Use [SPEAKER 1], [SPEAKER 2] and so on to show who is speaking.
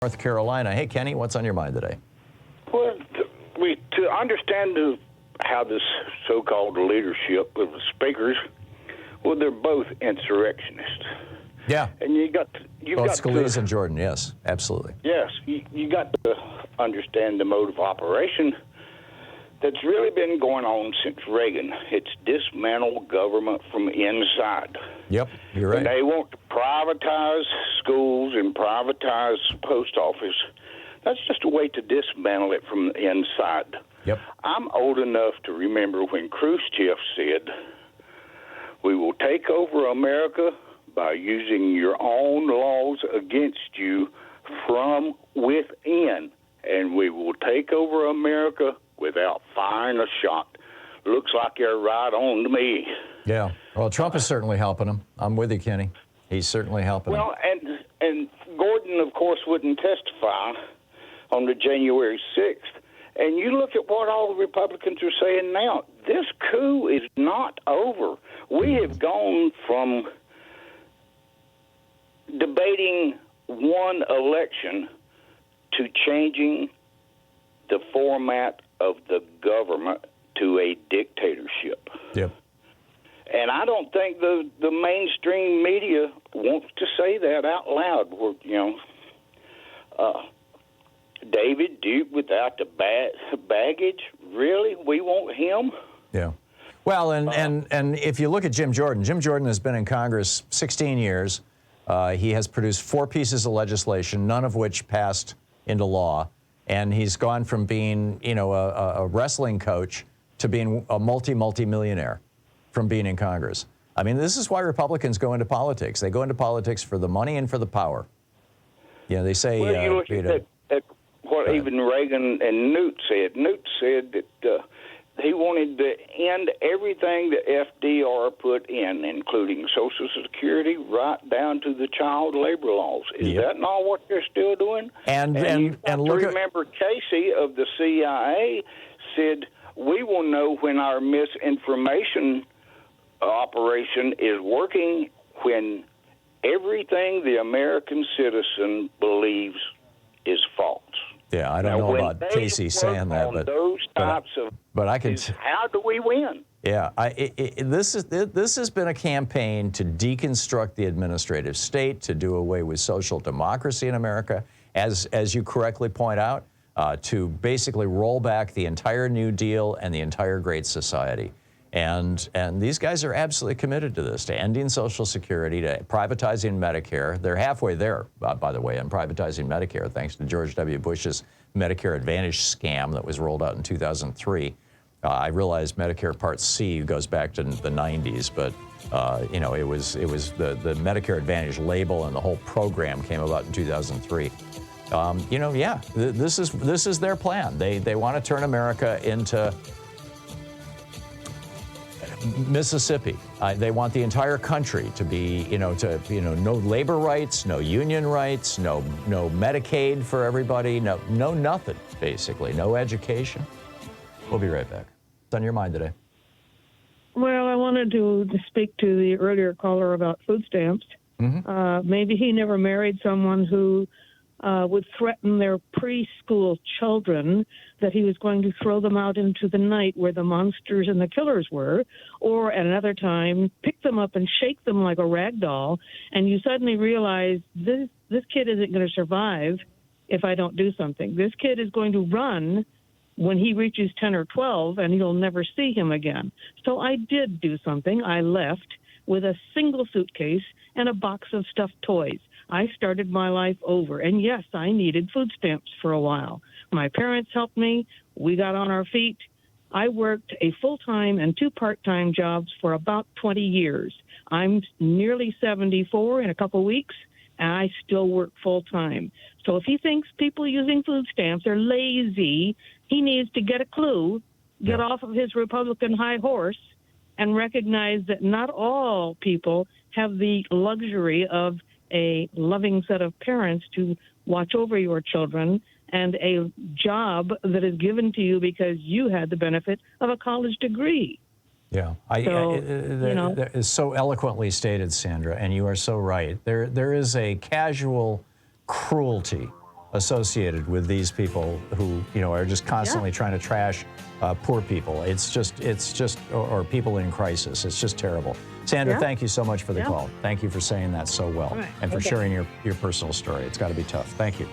[SPEAKER 1] North Carolina. Hey, Kenny, what's on your mind today?
[SPEAKER 2] Well, to understand how this so-called leadership of the speakers, well, they're both insurrectionists.
[SPEAKER 1] Yeah.
[SPEAKER 2] And you've got
[SPEAKER 1] Scalise and Jordan, yes, absolutely.
[SPEAKER 2] Yes, you got to understand the mode of operation that's really been going on since Reagan. It's dismantle government from inside.
[SPEAKER 1] Yep, you're right.
[SPEAKER 2] And they want to privatize schools and privatize post office. That's just a way to dismantle it from the inside.
[SPEAKER 1] Yep.
[SPEAKER 2] I'm old enough to remember when Khrushchev said, "We will take over America by using your own laws against you from within, and we will take over America without firing a shot." Looks like they're right on to me.
[SPEAKER 1] Yeah. Well, Trump is certainly helping him. I'm with you, Kenny. He's certainly helping him.
[SPEAKER 2] Well, and Gordon, of course, wouldn't testify on the January 6th. And you look at what all the Republicans are saying now. This coup is not over. We have gone from debating one election to changing the format of the government to a dictatorship.
[SPEAKER 1] Yep.
[SPEAKER 2] And I don't think the mainstream media wants to say that out loud. David Duke without the baggage? Really? We want him?
[SPEAKER 1] Yeah. Well, and if you look at Jim Jordan has been in Congress 16 years. He has produced 4 pieces of legislation, none of which passed into law. And he's gone from being, a wrestling coach to being a multi-millionaire from being in Congress. I mean, this is why Republicans go into politics. They go into politics for the money and for the power. They say...
[SPEAKER 2] Well, you look at what even Reagan and Newt said. Newt said that he wanted to end everything that FDR put in, including Social Security, right down to the child labor laws. Is that not what they're still doing? And look, remember, Casey of the CIA said, "We will know when our misinformation operation is working when everything the American citizen believes is false."
[SPEAKER 1] Yeah, I don't know about Casey saying that, but I can.
[SPEAKER 2] How do we win?
[SPEAKER 1] Yeah, this has been a campaign to deconstruct the administrative state, to do away with social democracy in America, as you correctly point out, to basically roll back the entire New Deal and the entire Great Society. And these guys are absolutely committed to this, to ending Social Security, to privatizing Medicare. They're halfway there, by the way, in privatizing Medicare, thanks to George W. Bush's Medicare Advantage scam that was rolled out in 2003. I realize Medicare Part C goes back to the 90s, but it was the Medicare Advantage label and the whole program came about in 2003. This is their plan. They want to turn America into Mississippi. They want the entire country to be, no labor rights, no union rights, no Medicaid for everybody, no nothing, basically, no education. We'll be right back. What's on your mind today?
[SPEAKER 3] Well, I wanted to speak to the earlier caller about food stamps. Mm-hmm. Maybe he never married someone who would threaten their preschool children that he was going to throw them out into the night where the monsters and the killers were, or at another time pick them up and shake them like a rag doll, and you suddenly realize this kid isn't going to survive if I don't do something. This kid is going to run when he reaches 10 or 12, and you'll never see him again. So I did do something. I left with a single suitcase and a box of stuffed toys. I started my life over. And yes, I needed food stamps for a while. My parents helped me. We got on our feet. I worked a full-time and 2 part-time jobs for about 20 years. I'm nearly 74 in a couple weeks, and I still work full-time. So if he thinks people using food stamps are lazy, he needs to get a clue, get off of his Republican high horse, and recognize that not all people have the luxury of a loving set of parents to watch over your children and a job that is given to you because you had the benefit of a college degree.
[SPEAKER 1] Yeah, that is so eloquently stated, Sandra, and you are so right. There is a casual cruelty associated with these people who, are just constantly trying to trash poor people. It's just, or people in crisis. It's just terrible. Sandra, thank you so much for the call. Thank you for saying that so well and for sharing your personal story. It's got to be tough. Thank you.